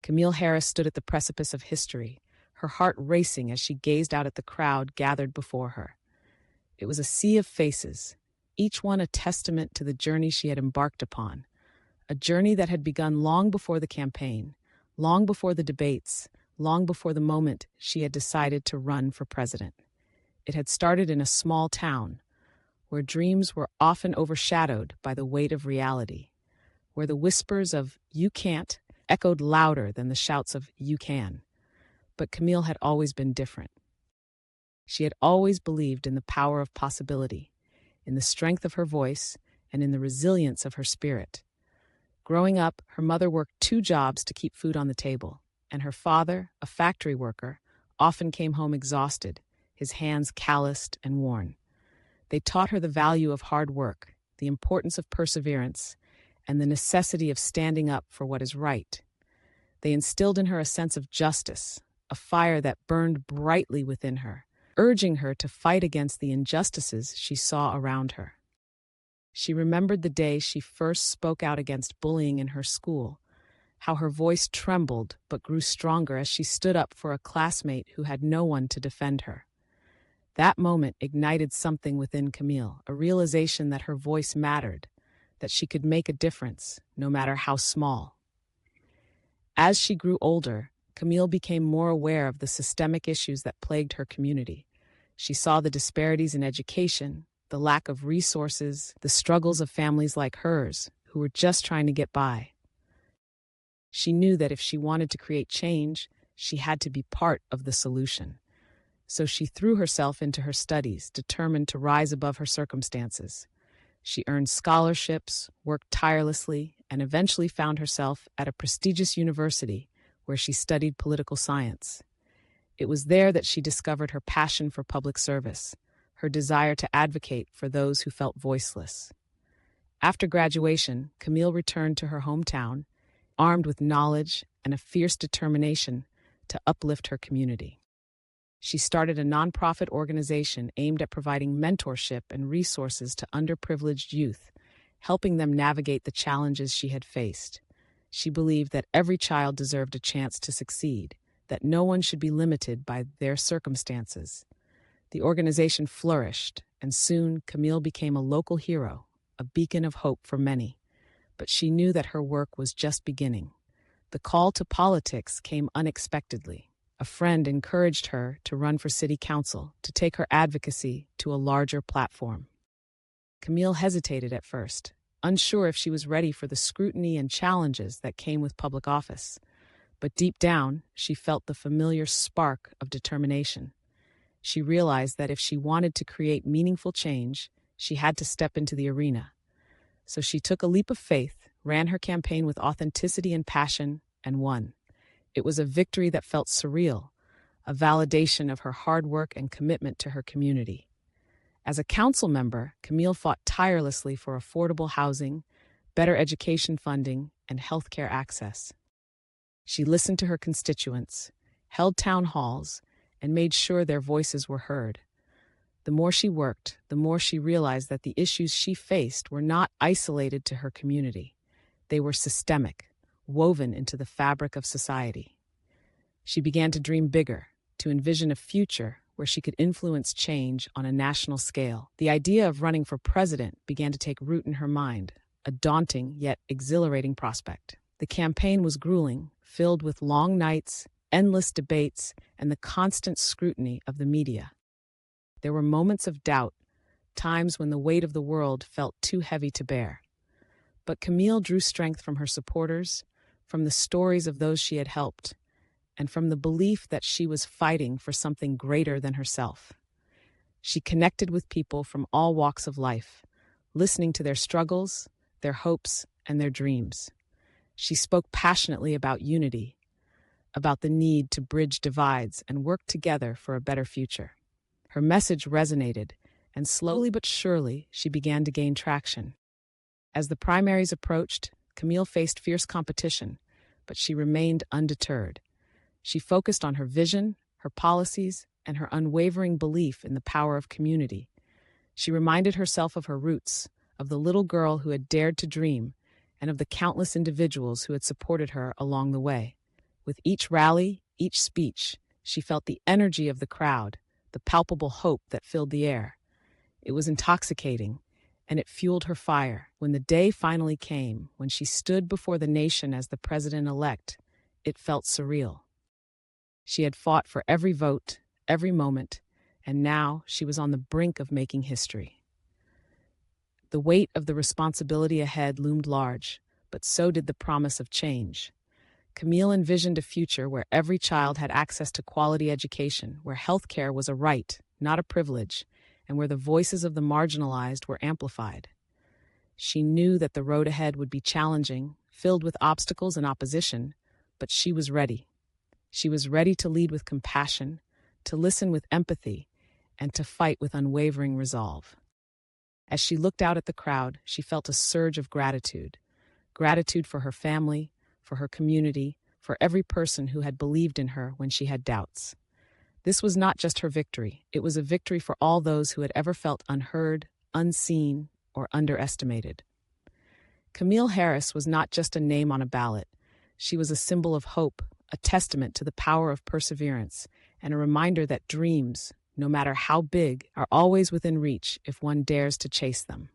Camille Harris stood at the precipice of history, her heart racing as she gazed out at the crowd gathered before her. It was a sea of faces, each one a testament to the journey she had embarked upon, a journey that had begun long before the campaign, long before the debates, long before the moment she had decided to run for president. It had started in a small town, where dreams were often overshadowed by the weight of reality, where the whispers of "you can't" echoed louder than the shouts of "you can." But Camille had always been different. She had always believed in the power of possibility, in the strength of her voice, and in the resilience of her spirit. Growing up, her mother worked 2 jobs to keep food on the table, and her father, a factory worker, often came home exhausted, his hands calloused and worn. They taught her the value of hard work, the importance of perseverance, and the necessity of standing up for what is right. They instilled in her a sense of justice, a fire that burned brightly within her, urging her to fight against the injustices she saw around her. She remembered the day she first spoke out against bullying in her school, how her voice trembled but grew stronger as she stood up for a classmate who had no one to defend her. That moment ignited something within Camille, a realization that her voice mattered, that she could make a difference, no matter how small. As she grew older, Camille became more aware of the systemic issues that plagued her community. She saw the disparities in education, the lack of resources, the struggles of families like hers, who were just trying to get by. She knew that if she wanted to create change, she had to be part of the solution. So she threw herself into her studies, determined to rise above her circumstances. She earned scholarships, worked tirelessly, and eventually found herself at a prestigious university where she studied political science. It was there that she discovered her passion for public service, her desire to advocate for those who felt voiceless. After graduation, Camille returned to her hometown, armed with knowledge and a fierce determination to uplift her community. She started a nonprofit organization aimed at providing mentorship and resources to underprivileged youth, helping them navigate the challenges she had faced. She believed that every child deserved a chance to succeed, that no one should be limited by their circumstances. The organization flourished, and soon Camille became a local hero, a beacon of hope for many. But she knew that her work was just beginning. The call to politics came unexpectedly. A friend encouraged her to run for city council, to take her advocacy to a larger platform. Camille hesitated at first, unsure if she was ready for the scrutiny and challenges that came with public office. But deep down, she felt the familiar spark of determination. She realized that if she wanted to create meaningful change, she had to step into the arena. So she took a leap of faith, ran her campaign with authenticity and passion, and won. It was a victory that felt surreal, a validation of her hard work and commitment to her community. As a council member, Camille fought tirelessly for affordable housing, better education funding, and healthcare access. She listened to her constituents, held town halls, and made sure their voices were heard. The more she worked, the more she realized that the issues she faced were not isolated to her community. They were systemic, woven into the fabric of society. She began to dream bigger, to envision a future where she could influence change on a national scale. The idea of running for president began to take root in her mind, a daunting yet exhilarating prospect. The campaign was grueling, filled with long nights, endless debates, and the constant scrutiny of the media. There were moments of doubt, times when the weight of the world felt too heavy to bear. But Camille drew strength from her supporters, from the stories of those she had helped, and from the belief that she was fighting for something greater than herself. She connected with people from all walks of life, listening to their struggles, their hopes, and their dreams. She spoke passionately about unity, about the need to bridge divides and work together for a better future. Her message resonated, and slowly but surely, she began to gain traction. As the primaries approached, Camille faced fierce competition, but she remained undeterred. She focused on her vision, her policies, and her unwavering belief in the power of community. She reminded herself of her roots, of the little girl who had dared to dream, and of the countless individuals who had supported her along the way. With each rally, each speech, she felt the energy of the crowd, the palpable hope that filled the air. It was intoxicating, and it fueled her fire. When the day finally came, when she stood before the nation as the president-elect, it felt surreal. She had fought for every vote, every moment, and now she was on the brink of making history. The weight of the responsibility ahead loomed large, but so did the promise of change. Camille envisioned a future where every child had access to quality education, where healthcare was a right, not a privilege, and where the voices of the marginalized were amplified. She knew that the road ahead would be challenging, filled with obstacles and opposition, but she was ready. She was ready to lead with compassion, to listen with empathy, and to fight with unwavering resolve. As she looked out at the crowd, she felt a surge of gratitude. Gratitude for her family, for her community, for every person who had believed in her when she had doubts. This was not just her victory. It was a victory for all those who had ever felt unheard, unseen, or underestimated. Camille Harris was not just a name on a ballot. She was a symbol of hope, a testament to the power of perseverance, and a reminder that dreams, no matter how big, are always within reach if one dares to chase them.